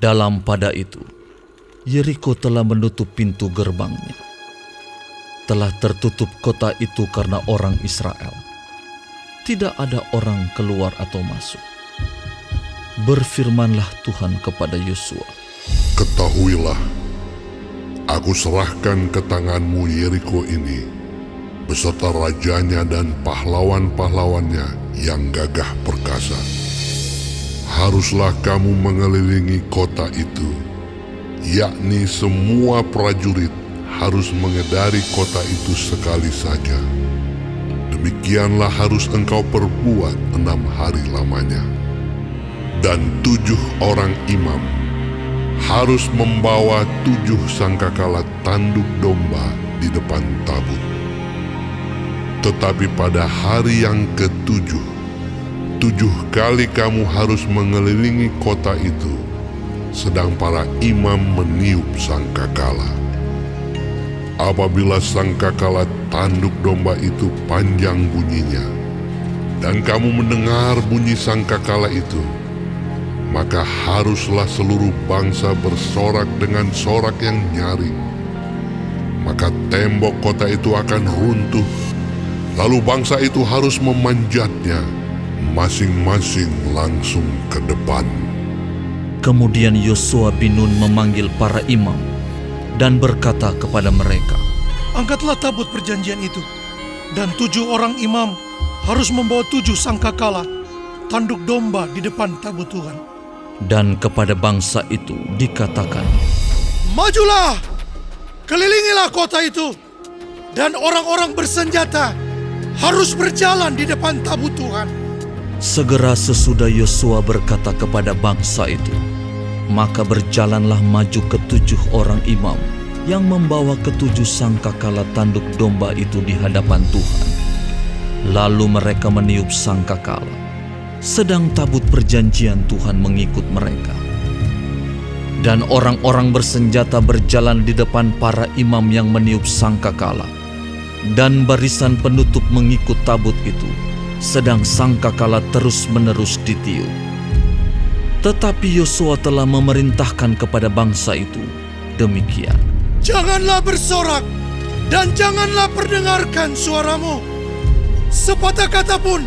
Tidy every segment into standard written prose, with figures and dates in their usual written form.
Dalam pada itu, Yeriko telah menutup pintu gerbangnya. Telah tertutup kota itu karena orang Israel. Tidak ada orang keluar atau masuk. Berfirmanlah Tuhan kepada Yosua, Ketahuilah, aku serahkan ke tanganmu Yeriko ini, beserta rajanya dan pahlawan-pahlawannya yang gagah perkasa. Haruslah kamu mengelilingi kota itu, yakni semua prajurit harus mengedari kota itu sekali saja. Demikianlah harus engkau perbuat 6 hari lamanya. Dan 7 orang imam harus membawa 7 sangkakala tanduk domba di depan tabut. Tetapi pada hari yang ke-7, 7 kali kamu harus mengelilingi kota itu, sedang para imam meniup sangkakala. Apabila sangkakala tanduk domba itu panjang bunyinya, dan kamu mendengar bunyi sangkakala itu, maka haruslah seluruh bangsa bersorak dengan sorak yang nyaring. Maka tembok kota itu akan runtuh, lalu bangsa itu harus memanjatnya, masing-masing langsung ke depan. Kemudian Yosua bin Nun memanggil para imam dan berkata kepada mereka, Angkatlah tabut perjanjian itu, dan 7 orang imam harus membawa 7 sangkakala tanduk domba di depan tabut Tuhan. Dan kepada bangsa itu dikatakan, Majulah, kelilingilah kota itu, dan orang-orang bersenjata harus berjalan di depan tabut Tuhan. Segera sesudah Yosua berkata kepada bangsa itu, maka berjalanlah maju ke-7 orang imam yang membawa ke-7 sangkakala tanduk domba itu di hadapan Tuhan. Lalu mereka meniup sangkakala, sedang tabut perjanjian Tuhan mengikut mereka. Dan orang-orang bersenjata berjalan di depan para imam yang meniup sangkakala, dan barisan penutup mengikut tabut itu, sedang sangkakala terus-menerus ditiup. Tetapi Yosua telah memerintahkan kepada bangsa itu demikian, Janganlah bersorak, dan janganlah perdengarkan suaramu. Sepatah kata pun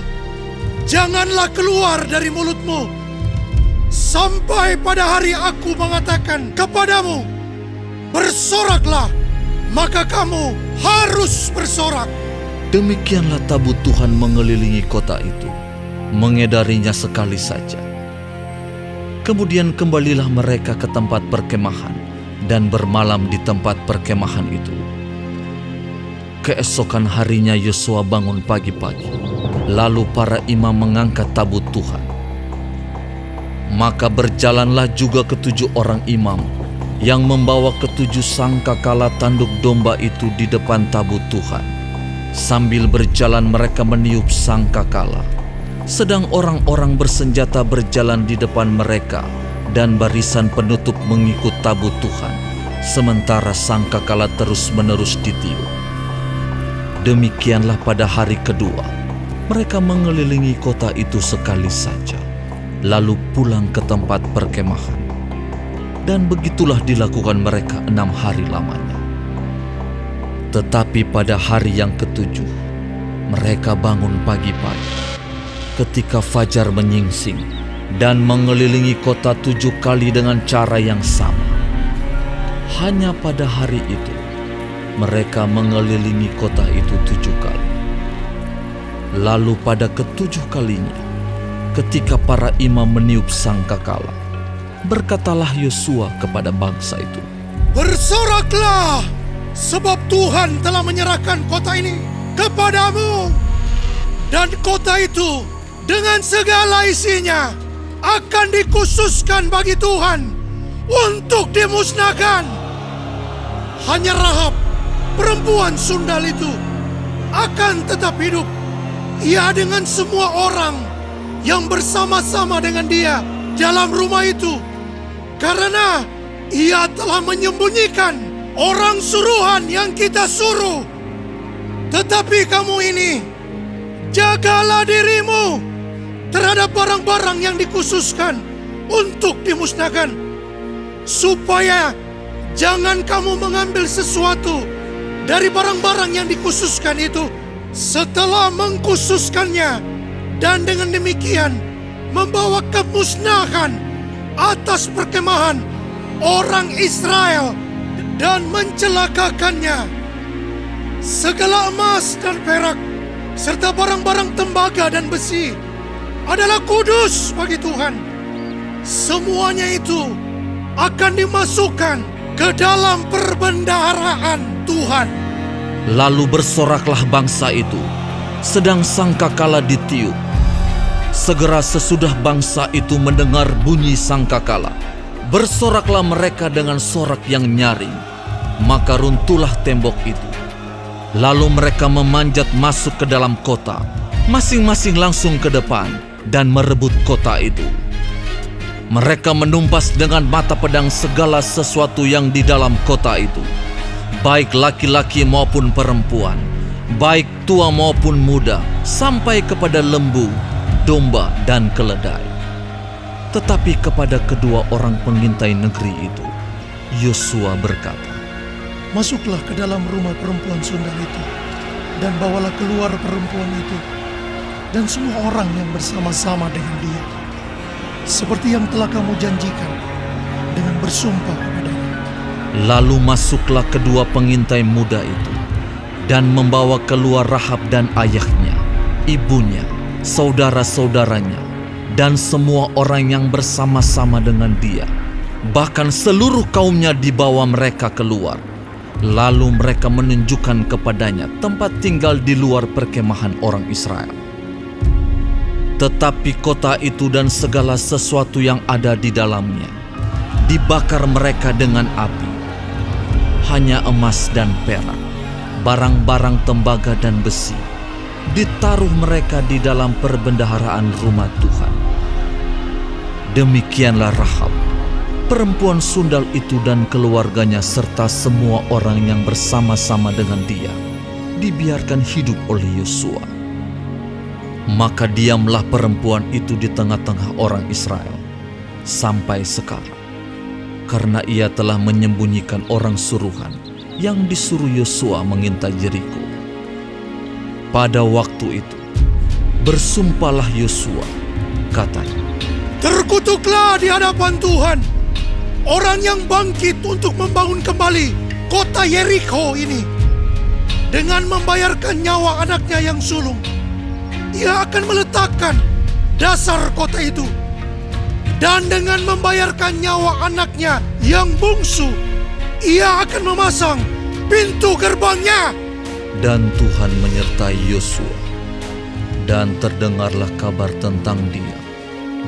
janganlah keluar dari mulutmu, sampai pada hari aku mengatakan kepadamu, bersoraklah, maka kamu harus bersorak. Demikianlah tabut Tuhan mengelilingi kota itu, mengedarinya sekali saja. Kemudian kembalilah mereka ke tempat perkemahan dan bermalam di tempat perkemahan itu. Keesokan harinya Yosua bangun pagi-pagi, lalu para imam mengangkat tabut Tuhan. Maka berjalanlah juga ke-7 orang imam yang membawa ke-7 sangkakala tanduk domba itu di depan tabut Tuhan. Sambil berjalan mereka meniup sangkakala, sedang orang-orang bersenjata berjalan di depan mereka, dan barisan penutup mengikut tabut Tuhan, sementara sangkakala terus-menerus ditiup. Demikianlah pada hari kedua, mereka mengelilingi kota itu sekali saja, lalu pulang ke tempat perkemahan. Dan begitulah dilakukan mereka 6 hari lamanya. Tetapi pada hari yang ke-7, mereka bangun pagi-pagi, ketika fajar menyingsing, dan mengelilingi kota 7 kali dengan cara yang sama. Hanya pada hari itu, mereka mengelilingi kota itu 7 kali. Lalu pada ke-7 kalinya, ketika para imam meniup sangkakala, berkatalah Yosua kepada bangsa itu, Bersoraklah, sebab Tuhan telah menyerahkan kota ini kepadamu. Dan kota itu dengan segala isinya akan dikhususkan bagi Tuhan untuk dimusnahkan. Hanya Rahab, perempuan sundal itu, akan tetap hidup. Ia dengan semua orang yang bersama-sama dengan dia dalam rumah itu, karena ia telah menyembunyikan orang suruhan yang kita suruh. Tetapi kamu ini, jagalah dirimu terhadap barang-barang yang dikhususkan untuk dimusnahkan. supaya jangan kamu mengambil sesuatu dari barang-barang yang dikhususkan itu setelah mengkhususkannya, dan dengan demikian membawa kemusnahan atas perkemahan orang Israel dan mencelakakannya. Segala emas dan perak serta barang-barang tembaga dan besi adalah kudus bagi Tuhan. Semuanya itu akan dimasukkan ke dalam perbendaharaan Tuhan. Lalu bersoraklah bangsa itu, sedang sangkakala ditiup. Segera sesudah bangsa itu mendengar bunyi sangkakala, bersoraklah mereka dengan sorak yang nyaring, maka runtuhlah tembok itu. Lalu mereka memanjat masuk ke dalam kota, masing-masing langsung ke depan dan merebut kota itu. Mereka menumpas dengan mata pedang segala sesuatu yang di dalam kota itu, baik laki-laki maupun perempuan, baik tua maupun muda, sampai kepada lembu, domba, dan keledai. Tetapi kepada kedua orang pengintai negeri itu, Yosua berkata, Masuklah ke dalam rumah perempuan sundal itu, dan bawalah keluar perempuan itu, dan semua orang yang bersama-sama dengan dia, seperti yang telah kamu janjikan dengan bersumpah kepadanya. Lalu masuklah kedua pengintai muda itu, dan membawa keluar Rahab dan ayahnya, ibunya, saudara-saudaranya, dan semua orang yang bersama-sama dengan dia. Bahkan seluruh kaumnya dibawa mereka keluar. Lalu mereka menunjukkan kepadanya tempat tinggal di luar perkemahan orang Israel. Tetapi kota itu dan segala sesuatu yang ada di dalamnya dibakar mereka dengan api. Hanya emas dan perak, barang-barang tembaga dan besi, ditaruh mereka di dalam perbendaharaan rumah Tuhan. Demikianlah Rahab, perempuan sundal itu dan keluarganya serta semua orang yang bersama-sama dengan dia dibiarkan hidup oleh Yosua. Maka diamlah perempuan itu di tengah-tengah orang Israel sampai sekarang, karena ia telah menyembunyikan orang suruhan yang disuruh Yosua mengintai Yeriko. Pada waktu itu bersumpahlah Yosua, katanya, Terkutuklah di hadapan Tuhan orang yang bangkit untuk membangun kembali kota Yeriko ini dengan membayarkan nyawa anaknya yang sulung. Ia akan meletakkan dasar kota itu, dan dengan membayarkan nyawa anaknya yang bungsu, ia akan memasang pintu gerbangnya. Dan Tuhan menyertai Yosua, dan terdengarlah kabar tentang dia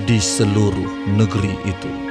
di seluruh negeri itu.